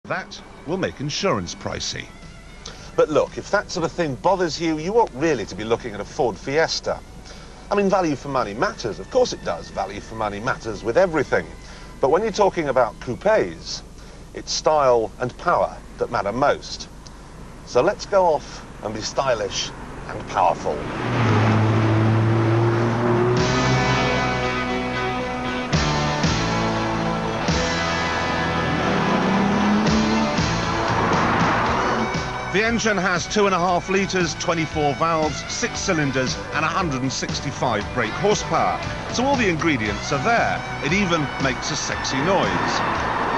That will make insurance pricey. But look, if that sort of thing bothers you, you ought really to be looking at a Ford Fiesta. I mean, value for money matters. Of course it does. Value for money matters with everything. But when you're talking about coupes, it's style and power that matter most. So let's go off and be stylish and powerful. The engine has 2.5 litres, 24 valves, 6 cylinders and 165 brake horsepower. So all the ingredients are there. It even makes a sexy noise.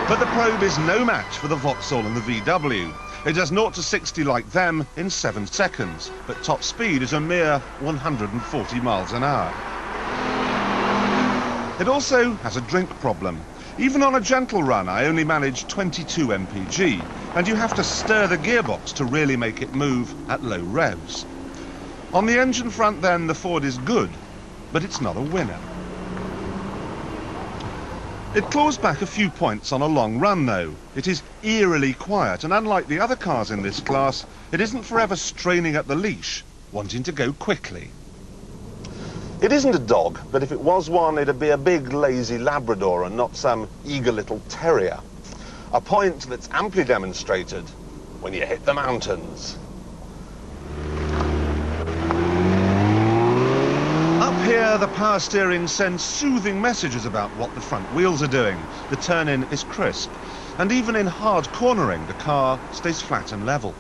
But the Probe is no match for the Vauxhall and the VW. It does 0 to 60 like them in 7 seconds, but top speed is a mere 140 miles an hour. It also has a drink problem. Even on a gentle run, I only manage 22 mpg, and you have to stir the gearbox to really make it move at low revs. On the engine front then, the Ford is good, but it's not a winner. It claws back a few points on a long run though. It is eerily quiet, and unlike the other cars in this class, it isn't forever straining at the leash, wanting to go quickly. It isn't a dog, but if it was one, it'd be a big, lazy Labrador and not some eager little terrier. A point that's amply demonstrated when you hit the mountains. Up here, the power steering sends soothing messages about what the front wheels are doing. The turn-in is crisp, and even in hard cornering, the car stays flat and level.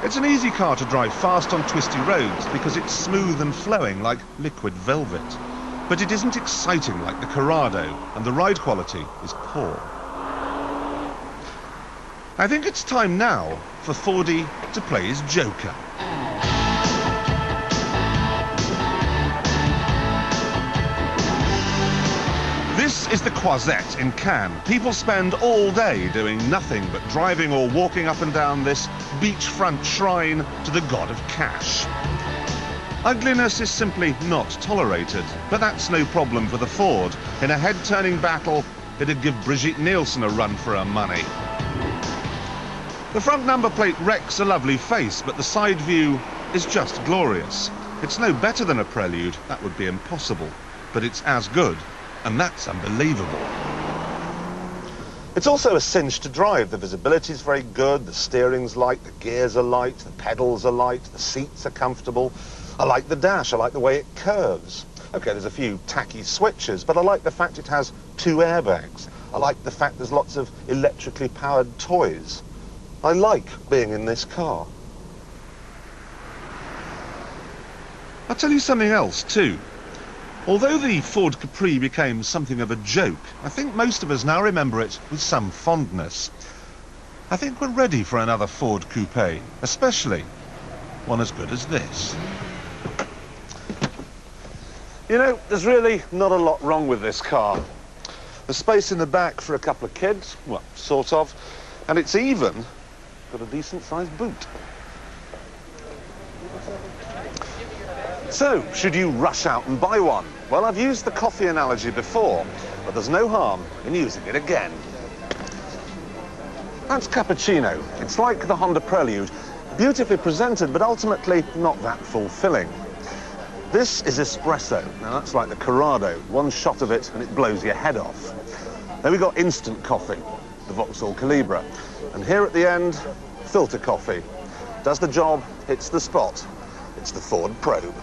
It's an easy car to drive fast on twisty roads because it's smooth and flowing like liquid velvet. But it isn't exciting like the Corrado, and the ride quality is poor. I think it's time now for Fordy to play his Joker. This is the Croisette in Cannes. People spend all day doing nothing but driving or walking up and down this beachfront shrine to the god of cash. Ugliness is simply not tolerated, but that's no problem for the Ford. In a head-turning battle, it'd give Brigitte Nielsen a run for her money. The front number plate wrecks a lovely face, but the side view is just glorious. It's no better than a Prelude, that would be impossible, but it's as good. And that's unbelievable. It's also a cinch to drive. The visibility's very good, the steering's light, the gears are light, the pedals are light, the seats are comfortable. I like the dash, I like the way it curves. Okay, there's a few tacky switches, but I like the fact it has 2 airbags. I like the fact there's lots of electrically powered toys. I like being in this car. I'll tell you something else too. Although the Ford Capri became something of a joke, I think most of us now remember it with some fondness. I think we're ready for another Ford Coupe, especially one as good as this. You know, there's really not a lot wrong with this car. There's space in the back for a couple of kids, well, sort of, and it's even got a decent-sized boot. So, should you rush out and buy one? Well, I've used the coffee analogy before, but there's no harm in using it again. That's cappuccino. It's like the Honda Prelude, beautifully presented, but ultimately not that fulfilling. This is espresso. Now, that's like the Corrado. One shot of it and it blows your head off. Then we've got instant coffee, the Vauxhall Calibra. And here at the end, filter coffee. Does the job, hits the spot. It's the Ford Probe.